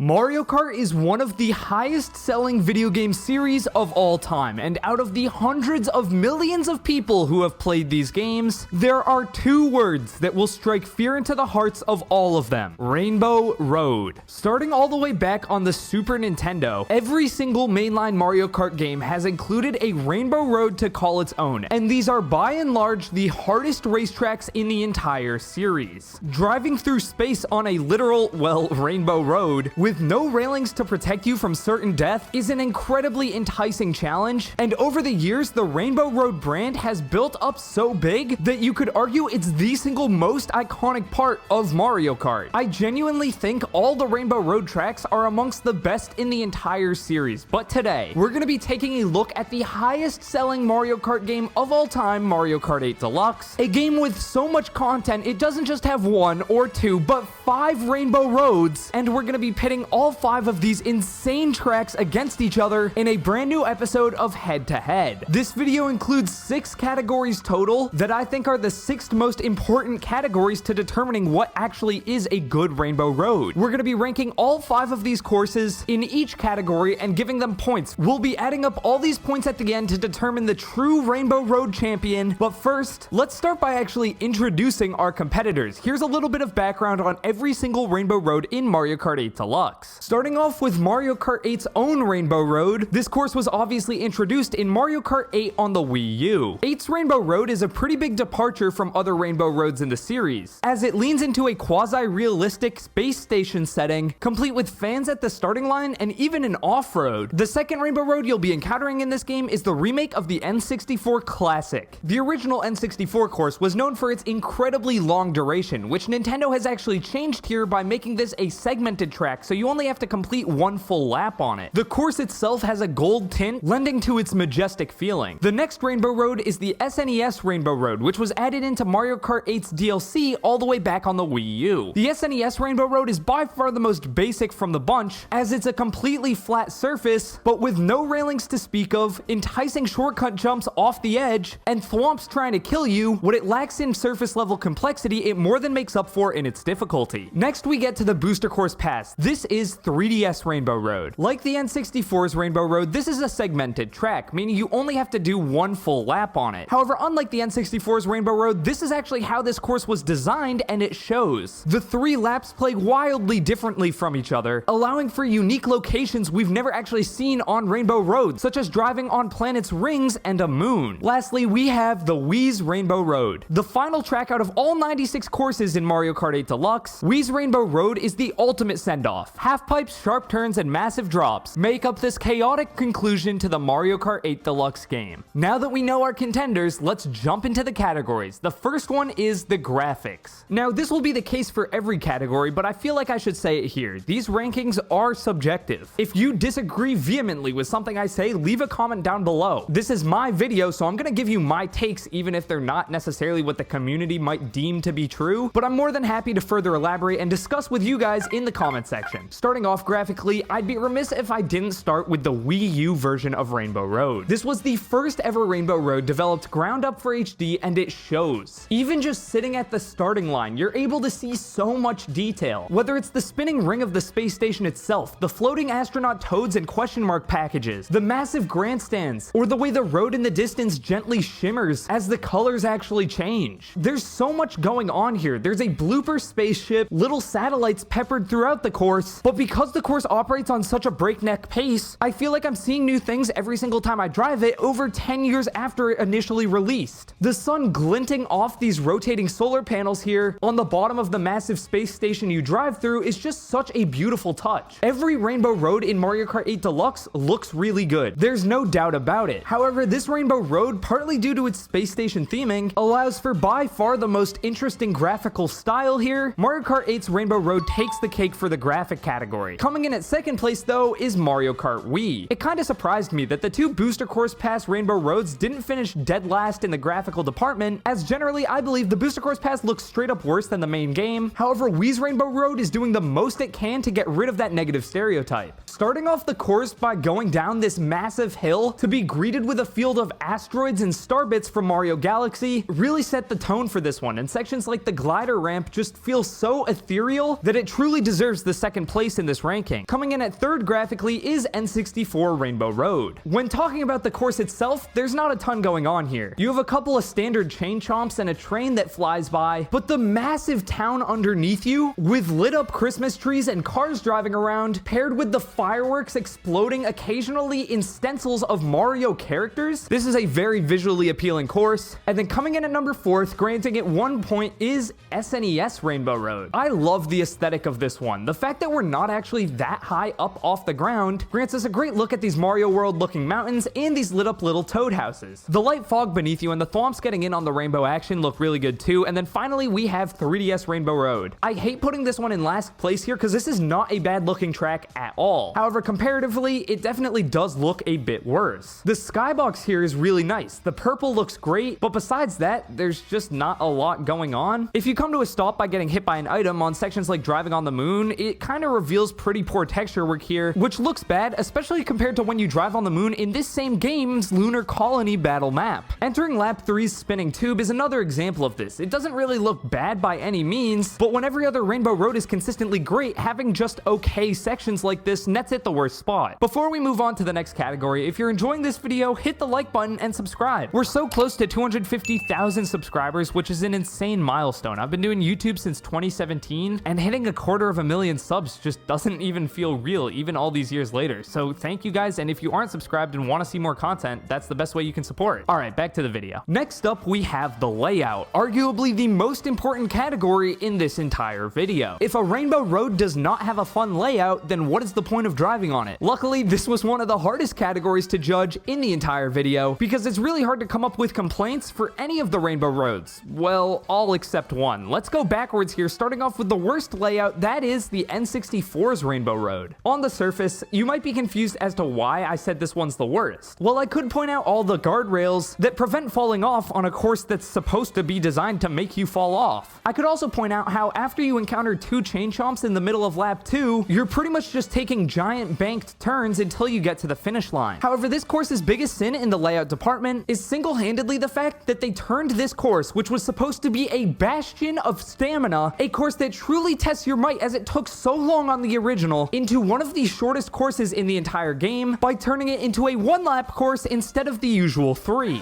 Mario Kart is one of the highest selling video game series of all time, and out of the hundreds of millions of people who have played these games, there are two words that will strike fear into the hearts of all of them: Rainbow Road. Starting all the way back on the Super Nintendo, every single mainline Mario Kart game has included a Rainbow Road to call its own, and these are by and large the hardest racetracks in the entire series. Driving through space on a literal, well, Rainbow Road, with no railings to protect you from certain death is an incredibly enticing challenge, and over the years, the Rainbow Road brand has built up so big that you could argue it's the single most iconic part of Mario Kart. I genuinely think all the Rainbow Road tracks are amongst the best in the entire series, but today, we're going to be taking a look at the highest selling Mario Kart game of all time, Mario Kart 8 Deluxe, a game with so much content it doesn't just have one or two, but 5 Rainbow Roads, and we're going to be pitting all 5 of these insane tracks against each other in a brand new episode of Head to Head. This video includes 6 categories total that I think are the 6th most important categories to determining what actually is a good Rainbow Road. We're going to be ranking all 5 of these courses in each category and giving them points. We'll be adding up all these points at the end to determine the true Rainbow Road champion, but first, let's start by actually introducing our competitors. Here's a little bit of background on every single Rainbow Road in Mario Kart 8 Deluxe. Starting off with Mario Kart 8's own Rainbow Road, this course was obviously introduced in Mario Kart 8 on the Wii U. 8's Rainbow Road is a pretty big departure from other Rainbow Roads in the series, as it leans into a quasi-realistic space station setting, complete with fans at the starting line and even an off-road. The second Rainbow Road you'll be encountering in this game is the remake of the N64 Classic. The original N64 course was known for its incredibly long duration, which Nintendo has actually changed here by making this a segmented track, so you only have to complete one full lap on it. The course itself has a gold tint, lending to its majestic feeling. The next Rainbow Road is the SNES Rainbow Road, which was added into Mario Kart 8's DLC all the way back on the Wii U. The SNES Rainbow Road is by far the most basic from the bunch, as it's a completely flat surface, but with no railings to speak of, enticing shortcut jumps off the edge, and thwomps trying to kill you. What it lacks in surface level complexity, it more than makes up for in its difficulty. Next, we get to the Booster Course Pass. This is 3DS Rainbow Road. Like the N64's Rainbow Road, this is a segmented track, meaning you only have to do one full lap on it. However, unlike the N64's Rainbow Road, this is actually how this course was designed, and it shows. The 3 laps play wildly differently from each other, allowing for unique locations we've never actually seen on Rainbow Road, such as driving on planets' rings and a moon. Lastly, we have the Wii's Rainbow Road. The final track out of all 96 courses in Mario Kart 8 Deluxe, Wii's Rainbow Road is the ultimate send-off. Half pipes, sharp turns, and massive drops make up this chaotic conclusion to the Mario Kart 8 Deluxe game. Now that we know our contenders, let's jump into the categories. The first one is the graphics. Now, this will be the case for every category, but I feel like I should say it here. These rankings are subjective. If you disagree vehemently with something I say, leave a comment down below. This is my video, so I'm gonna give you my takes, even if they're not necessarily what the community might deem to be true, but I'm more than happy to further elaborate and discuss with you guys in the comment section. Starting off graphically, I'd be remiss if I didn't start with the Wii U version of Rainbow Road. This was the first ever Rainbow Road developed ground up for HD, and it shows. Even just sitting at the starting line, you're able to see so much detail. Whether it's the spinning ring of the space station itself, the floating astronaut toads and question mark packages, the massive grandstands, or the way the road in the distance gently shimmers as the colors actually change. There's so much going on here. There's a blooper spaceship, little satellites peppered throughout the course, but because the course operates on such a breakneck pace, I feel like I'm seeing new things every single time I drive it over 10 years after it initially released. The sun glinting off these rotating solar panels here on the bottom of the massive space station you drive through is just such a beautiful touch. Every Rainbow Road in Mario Kart 8 Deluxe looks really good. There's no doubt about it. However, this Rainbow Road, partly due to its space station theming, allows for by far the most interesting graphical style here. Mario Kart 8's Rainbow Road takes the cake for the graphic category. Coming in at second place though is Mario Kart Wii. It kinda surprised me that the 2 Booster Course Pass Rainbow Roads didn't finish dead last in the graphical department, as generally I believe the Booster Course Pass looks straight up worse than the main game. However, Wii's Rainbow Road is doing the most it can to get rid of that negative stereotype. Starting off the course by going down this massive hill to be greeted with a field of asteroids and star bits from Mario Galaxy really set the tone for this one, and sections like the glider ramp just feel so ethereal that it truly deserves the second place in this ranking. Coming in at third graphically is N64 Rainbow Road. When talking about the course itself, there's not a ton going on here. You have a couple of standard chain chomps and a train that flies by, but the massive town underneath you, with lit up Christmas trees and cars driving around, paired with the fireworks exploding occasionally in stencils of Mario characters, this is a very visually appealing course. And then coming in at number 4th, granting it 1 point, is SNES Rainbow Road. I love the aesthetic of this one. The fact that we're not actually that high up off the ground grants us a great look at these Mario World looking mountains and these lit up little toad houses. The light fog beneath you and the thwomps getting in on the rainbow action look really good too. And then finally we have 3DS Rainbow Road. I hate putting this one in last place here because this is not a bad looking track at all. However, comparatively, it definitely does look a bit worse. The skybox here is really nice. The purple looks great, but besides that, there's just not a lot going on. If you come to a stop by getting hit by an item on sections like driving on the moon, it kind of reveals pretty poor texture work here, which looks bad, especially compared to when you drive on the moon in this same game's lunar colony battle map. Entering lap 3's spinning tube is another example of this. It doesn't really look bad by any means, but when every other Rainbow Road is consistently great, having just okay sections like this nets it the worst spot. Before we move on to the next category, if you're enjoying this video, hit the like button and subscribe. We're so close to 250,000 subscribers, which is an insane milestone. I've been doing YouTube since 2017, and hitting 250,000 subs just doesn't even feel real, even all these years later. So thank you guys, and if you aren't subscribed and want to see more content, that's the best way you can support. Alright, back to the video. Next up, we have the layout, arguably the most important category in this entire video. If a Rainbow Road does not have a fun layout, then what is the point of driving on it? Luckily, this was one of the hardest categories to judge in the entire video, because it's really hard to come up with complaints for any of the Rainbow Roads. Well, all except one. Let's go backwards here, starting off with the worst layout, that is the N64's Rainbow Road. On the surface, you might be confused as to why I said this one's the worst. Well, I could point out all the guardrails that prevent falling off on a course that's supposed to be designed to make you fall off. I could also point out how after you encounter 2 chain chomps in the middle of lap 2, you're pretty much just taking giant banked turns until you get to the finish line. However, this course's biggest sin in the layout department is single-handedly the fact that they turned this course, which was supposed to be a bastion of stamina, a course that truly tests your might as it took so long on the original, into one of the shortest courses in the entire game by turning it into a 1-lap course instead of the usual 3.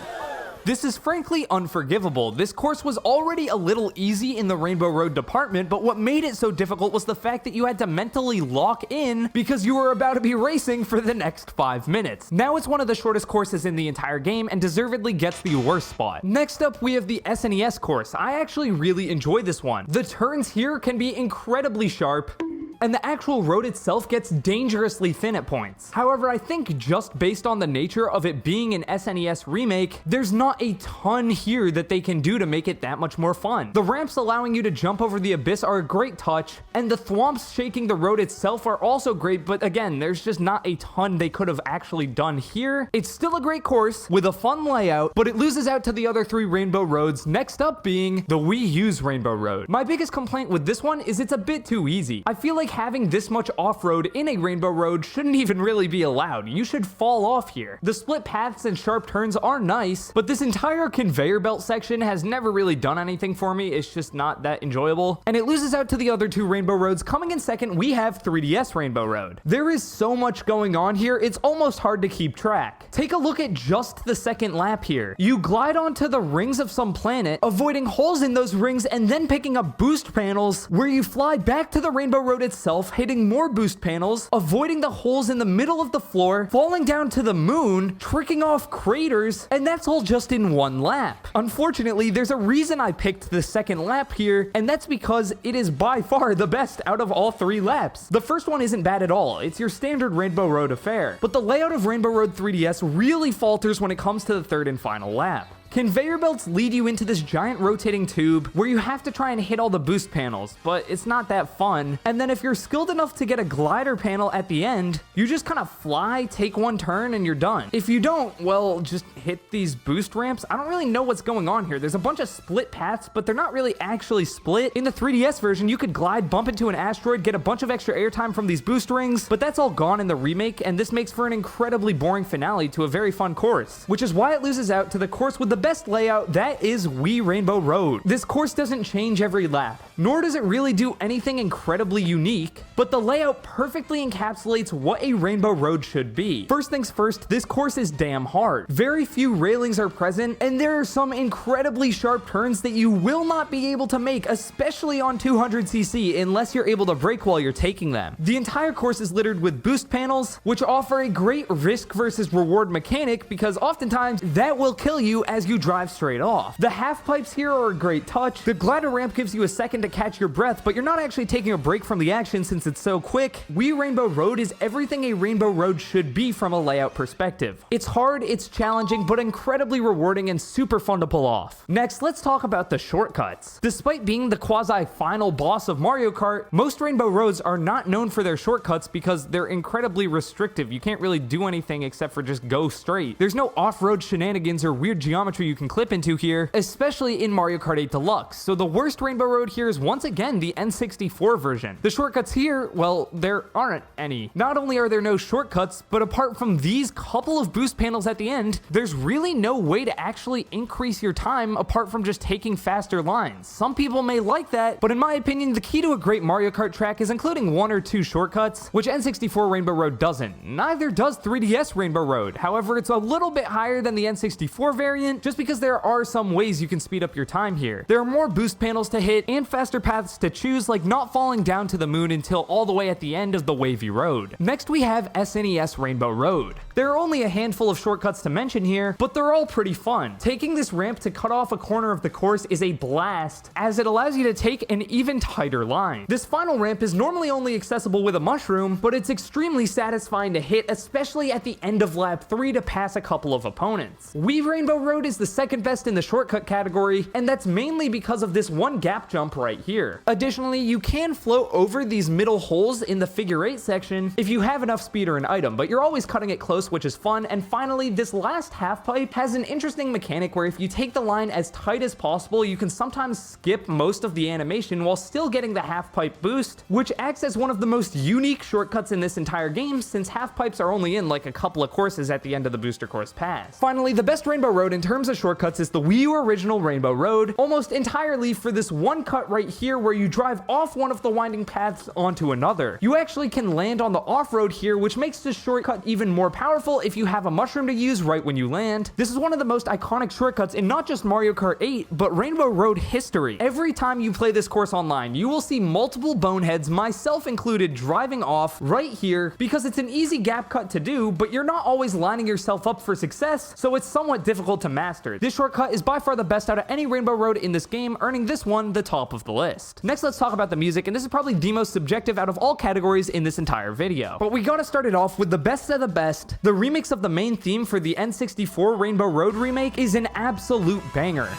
This is frankly unforgivable. This course was already a little easy in the Rainbow Road department, but what made it so difficult was the fact that you had to mentally lock in because you were about to be racing for the next 5 minutes. Now it's one of the shortest courses in the entire game and deservedly gets the worst spot. Next up, we have the SNES course. I actually really enjoy this one. The turns here can be incredibly sharp, and the actual road itself gets dangerously thin at points. However, I think just based on the nature of it being an SNES remake, there's not a ton here that they can do to make it that much more fun. The ramps allowing you to jump over the abyss are a great touch, and the thwomps shaking the road itself are also great, but again, there's just not a ton they could have actually done here. It's still a great course with a fun layout, but it loses out to the other 3 Rainbow Roads, next up being the Wii U's Rainbow Road. My biggest complaint with this one is it's a bit too easy. I feel like having this much off-road in a Rainbow Road shouldn't even really be allowed. You should fall off here. The split paths and sharp turns are nice, but this entire conveyor belt section has never really done anything for me. It's just not that enjoyable, and it loses out to the other 2 Rainbow Roads. Coming in second, we have 3DS Rainbow Road. There is so much going on here, it's almost hard to keep track. Take a look at just the second lap here. You glide onto the rings of some planet, avoiding holes in those rings, and then picking up boost panels where you fly back to the Rainbow Road itself, hitting more boost panels, avoiding the holes in the middle of the floor, falling down to the moon, tricking off craters, and that's all just in 1 lap. Unfortunately, there's a reason I picked the second lap here, and that's because it is by far the best out of all 3 laps. The first one isn't bad at all. It's your standard Rainbow Road affair, but the layout of Rainbow Road 3DS really falters when it comes to the third and final lap. Conveyor belts lead you into this giant rotating tube where you have to try and hit all the boost panels, but it's not that fun. And then if you're skilled enough to get a glider panel at the end, you just kind of fly, take 1 turn, and you're done. If you don't, well, just hit these boost ramps. I don't really know what's going on here. There's a bunch of split paths, but they're not really actually split. In the 3DS version, you could glide, bump into an asteroid, get a bunch of extra airtime from these boost rings, but that's all gone in the remake, and this makes for an incredibly boring finale to a very fun course, which is why it loses out to the course with the best layout, that is Wii Rainbow Road. This course doesn't change every lap, nor does it really do anything incredibly unique, but the layout perfectly encapsulates what a Rainbow Road should be. First things first, this course is damn hard. Very few railings are present, and there are some incredibly sharp turns that you will not be able to make, especially on 200cc, unless you're able to brake while you're taking them. The entire course is littered with boost panels, which offer a great risk versus reward mechanic because oftentimes that will kill you as you drive straight off. The half pipes here are a great touch. The glider ramp gives you a second to catch your breath, but you're not actually taking a break from the action since it's so quick. Wii Rainbow Road is everything a Rainbow Road should be from a layout perspective. It's hard, it's challenging, but incredibly rewarding and super fun to pull off. Next, let's talk about the shortcuts. Despite being the quasi-final boss of Mario Kart, most Rainbow Roads are not known for their shortcuts because they're incredibly restrictive. You can't really do anything except for just go straight. There's no off-road shenanigans or weird geometry you can clip into here, especially in Mario Kart 8 Deluxe. So the worst Rainbow Road here is once again the N64 version. The shortcuts here, well, there aren't any. Not only are there no shortcuts, but apart from these couple of boost panels at the end, there's really no way to actually increase your time apart from just taking faster lines. Some people may like that, but in my opinion, the key to a great Mario Kart track is including one or two shortcuts, which N64 Rainbow Road doesn't. Neither does 3DS Rainbow Road. However, it's a little bit higher than the N64 variant, just because there are some ways you can speed up your time here. There are more boost panels to hit and faster paths to choose, like not falling down to the moon until all the way at the end of the wavy road. Next, we have SNES Rainbow Road. There are only a handful of shortcuts to mention here, but they're all pretty fun. Taking this ramp to cut off a corner of the course is a blast, as it allows you to take an even tighter line. This final ramp is normally only accessible with a mushroom, but it's extremely satisfying to hit, especially at the end of lap 3 to pass a couple of opponents. Wii Rainbow Road is the second best in the shortcut category, and that's mainly because of this one gap jump right here. Additionally, you can float over these middle holes in the figure 8 section if you have enough speed or an item, but you're always cutting it close, which is fun. And finally, this last half pipe has an interesting mechanic where if you take the line as tight as possible, you can sometimes skip most of the animation while still getting the half pipe boost, which acts as one of the most unique shortcuts in this entire game since half pipes are only in like a couple of courses at the end of the booster course pass. Finally, the best Rainbow Road in terms of shortcuts is the Wii U original Rainbow Road, almost entirely for this one cut right here where you drive off one of the winding paths onto another. You actually can land on the off-road here, which makes this shortcut even more powerful if you have a mushroom to use right when you land. This is one of the most iconic shortcuts in not just Mario Kart 8, but Rainbow Road history. Every time you play this course online, you will see multiple boneheads, myself included, driving off right here because it's an easy gap cut to do, but you're not always lining yourself up for success, so it's somewhat difficult to master. This shortcut is by far the best out of any Rainbow Road in this game, earning this one the top of the list. Next, let's talk about the music, and this is probably the most subjective out of all categories in this entire video. But we gotta start it off with the best of the best. The remix of the main theme for the N64 Rainbow Road remake is an absolute banger.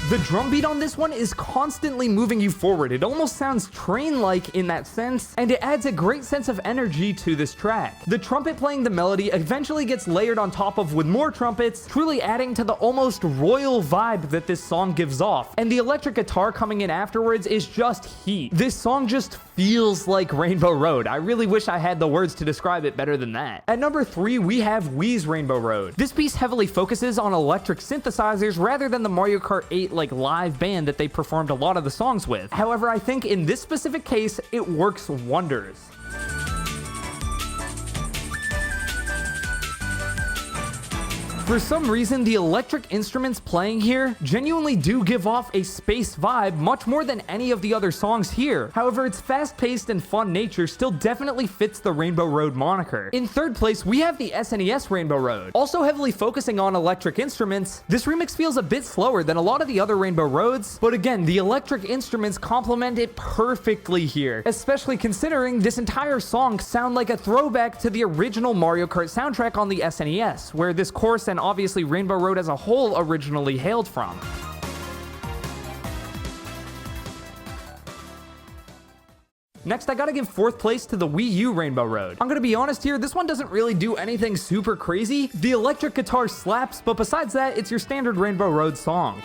The drum beat on this one is constantly moving you forward. It almost sounds train-like in that sense, and it adds a great sense of energy to this track. The trumpet playing the melody eventually gets layered on top of with more trumpets, truly adding to the almost royal vibe that this song gives off. And the electric guitar coming in afterwards is just heat. This song just feels like Rainbow Road. I really wish I had the words to describe it better than that. At number 3, we have Wii's Rainbow Road. This piece heavily focuses on electric synthesizers rather than the Mario Kart 8 like live band that they performed a lot of the songs with. However, I think in this specific case, it works wonders. For some reason, the electric instruments playing here genuinely do give off a space vibe much more than any of the other songs here. However, its fast-paced and fun nature still definitely fits the Rainbow Road moniker. In third place, we have the SNES Rainbow Road. Also heavily focusing on electric instruments, this remix feels a bit slower than a lot of the other Rainbow Roads, but again, the electric instruments complement it perfectly here, especially considering this entire song sound like a throwback to the original Mario Kart soundtrack on the SNES, where this course and obviously Rainbow Road as a whole originally hailed from. Next, I gotta give fourth place to the Wii U Rainbow Road. I'm gonna be honest here, this one doesn't really do anything super crazy. The electric guitar slaps, but besides that, it's your standard Rainbow Road song.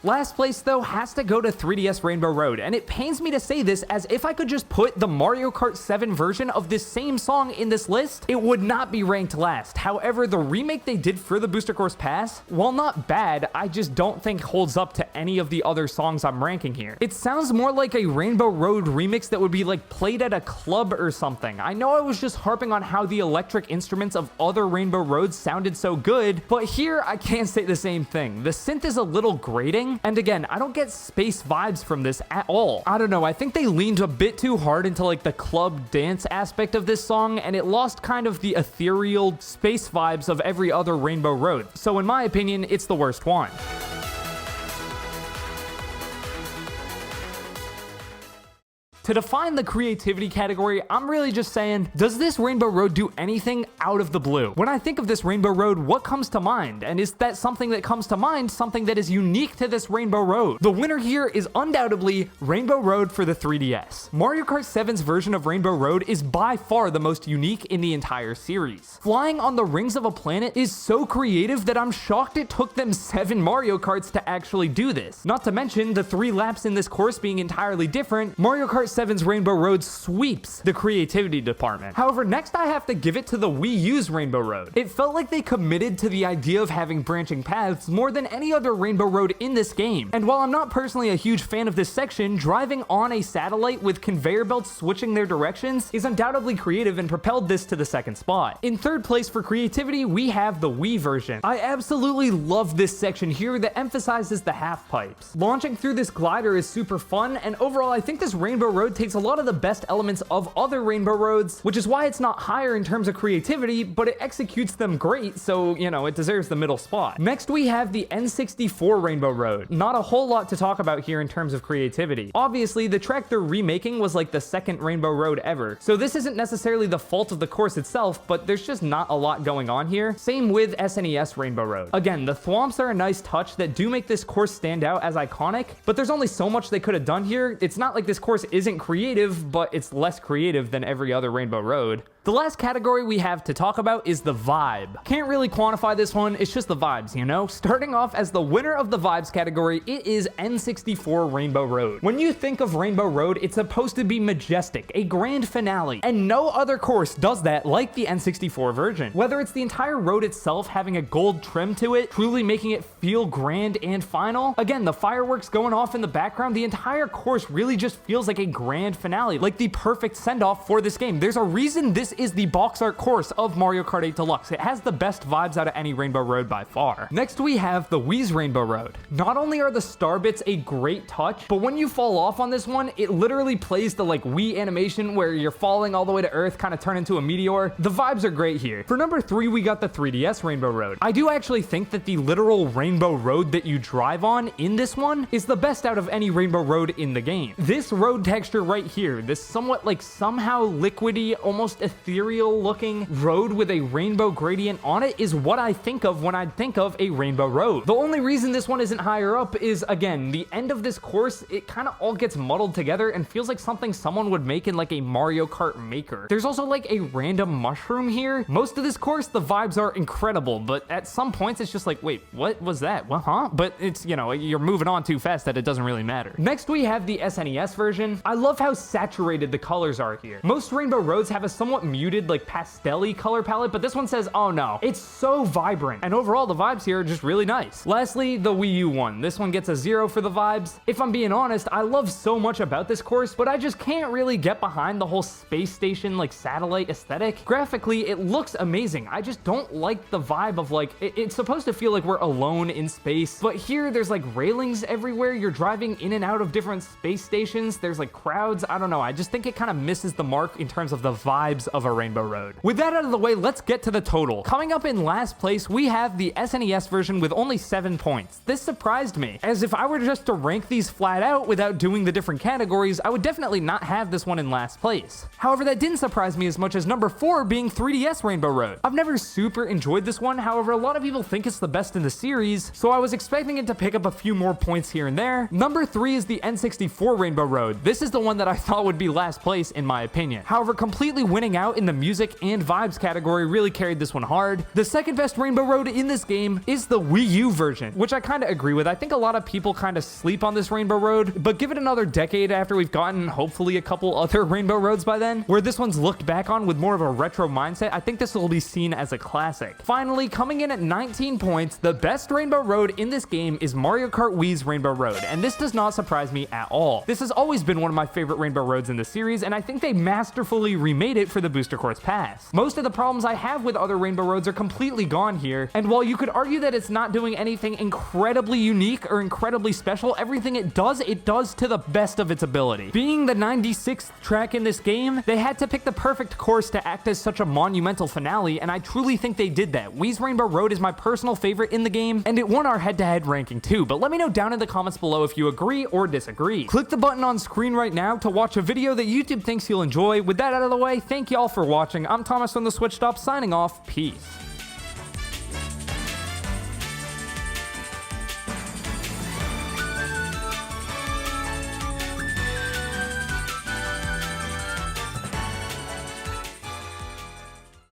Last place though has to go to 3DS Rainbow Road, and it pains me to say this, as if I could just put the Mario Kart 7 version of this same song in this list, it would not be ranked last. However, the remake they did for the Booster Course Pass, while not bad, I just don't think holds up to any of the other songs I'm ranking here. It sounds more like a Rainbow Road remix that would be like played at a club or something. I know I was just harping on how the electric instruments of other Rainbow Roads sounded so good, but here I can't say the same thing. The synth is a little grating, and again, I don't get space vibes from this at all. I don't know, I think they leaned a bit too hard into like the club dance aspect of this song, and it lost kind of the ethereal space vibes of every other Rainbow Road. So in my opinion, it's the worst one. To define the creativity category, I'm really just saying, does this Rainbow Road do anything out of the blue? When I think of this Rainbow Road, what comes to mind? And is that something that comes to mind something that is unique to this Rainbow Road? The winner here is undoubtedly Rainbow Road for the 3DS. Mario Kart 7's version of Rainbow Road is by far the most unique in the entire series. Flying on the rings of a planet is so creative that I'm shocked it took them 7 Mario Karts to actually do this. Not to mention the 3 laps in this course being entirely different, Mario Kart 7's Rainbow Road sweeps the creativity department. However, next I have to give it to the Wii U's Rainbow Road. It felt like they committed to the idea of having branching paths more than any other Rainbow Road in this game. And while I'm not personally a huge fan of this section, driving on a satellite with conveyor belts switching their directions is undoubtedly creative and propelled this to the second spot. In third place for creativity, we have the Wii version. I absolutely love this section here that emphasizes the half pipes. Launching through this glider is super fun, and overall I think this Rainbow Road takes a lot of the best elements of other Rainbow Roads, which is why it's not higher in terms of creativity, but it executes them great, so, you know, it deserves the middle spot. Next, we have the N64 Rainbow Road. Not a whole lot to talk about here in terms of creativity. Obviously, the track they're remaking was like the second Rainbow Road ever, so this isn't necessarily the fault of the course itself, but there's just not a lot going on here. Same with SNES Rainbow Road. Again, the thwomps are a nice touch that do make this course stand out as iconic, but there's only so much they could have done here. It's not like this course isn't creative, but it's less creative than every other Rainbow Road. The last category we have to talk about is the vibe. Can't really quantify this one, it's just the vibes, you know? Starting off as the winner of the vibes category, it is N64 Rainbow Road. When you think of Rainbow Road, it's supposed to be majestic, a grand finale, and no other course does that like the N64 version. Whether it's the entire road itself having a gold trim to it, truly making it feel grand and final, again, the fireworks going off in the background, the entire course really just feels like a grand finale, like the perfect send-off for this game. There's a reason this is the box art course of Mario Kart 8 Deluxe. It has the best vibes out of any Rainbow Road by far. Next, we have the Wii's Rainbow Road. Not only are the star bits a great touch, but when you fall off on this one, it literally plays the like Wii animation where you're falling all the way to Earth, kind of turn into a meteor. The vibes are great here. For number 3, we got the 3DS Rainbow Road. I do actually think that the literal Rainbow Road that you drive on in this one is the best out of any Rainbow Road in the game. This road texture right here, this somewhat like somehow liquidy, almost ethereal looking road with a rainbow gradient on it is what I think of when I think of a Rainbow Road. The only reason this one isn't higher up is, again, the end of this course, it kind of all gets muddled together and feels like something someone would make in like a Mario Kart Maker. There's also like a random mushroom here. Most of this course, the vibes are incredible, but at some points it's just like, wait, what was that? What, huh? But it's, you know, you're moving on too fast that it doesn't really matter. Next, we have the SNES version. I love how saturated the colors are here. Most Rainbow Roads have a somewhat muted, like pastel-y color palette, but this one says, oh no, it's so vibrant. And overall, the vibes here are just really nice. Lastly, the Wii U one. This one gets a 0 for the vibes. If I'm being honest, I love so much about this course, but I just can't really get behind the whole space station, like satellite aesthetic. Graphically, it looks amazing. I just don't like the vibe of like, it's supposed to feel like we're alone in space, but here there's like railings everywhere. You're driving in and out of different space stations. There's like crowds. I don't know. I just think it kind of misses the mark in terms of the vibes of a Rainbow Road. With that out of the way, let's get to the total. Coming up in last place, we have the SNES version with only 7 points. This surprised me, as if I were just to rank these flat out without doing the different categories, I would definitely not have this one in last place. However, that didn't surprise me as much as number 4 being 3DS Rainbow Road. I've never super enjoyed this one, however, a lot of people think it's the best in the series, so I was expecting it to pick up a few more points here and there. Number 3 is the N64 Rainbow Road. This is the one that I thought would be last place in my opinion. However, completely winning out in the music and vibes category really carried this one hard. The second best Rainbow Road in this game is the Wii U version, which I kind of agree with. I think a lot of people kind of sleep on this Rainbow Road, but give it another decade after we've gotten hopefully a couple other Rainbow Roads by then, where this one's looked back on with more of a retro mindset. I think this will be seen as a classic. Finally, coming in at 19 points, the best Rainbow Road in this game is Mario Kart Wii's Rainbow Road, and this does not surprise me at all. This has always been one of my favorite Rainbow Roads in the series, and I think they masterfully remade it for the Booster Course Pass. Most of the problems I have with other Rainbow Roads are completely gone here, and while you could argue that it's not doing anything incredibly unique or incredibly special, everything it does to the best of its ability. Being the 96th track in this game, they had to pick the perfect course to act as such a monumental finale, and I truly think they did that. Wii's Rainbow Road is my personal favorite in the game, and it won our head-to-head ranking too, but let me know down in the comments below if you agree or disagree. Click the button on screen right now to watch a video that YouTube thinks you'll enjoy. With that out of the way, thank y'all for watching. I'm Thomas from the Switch Stop, signing off. Peace.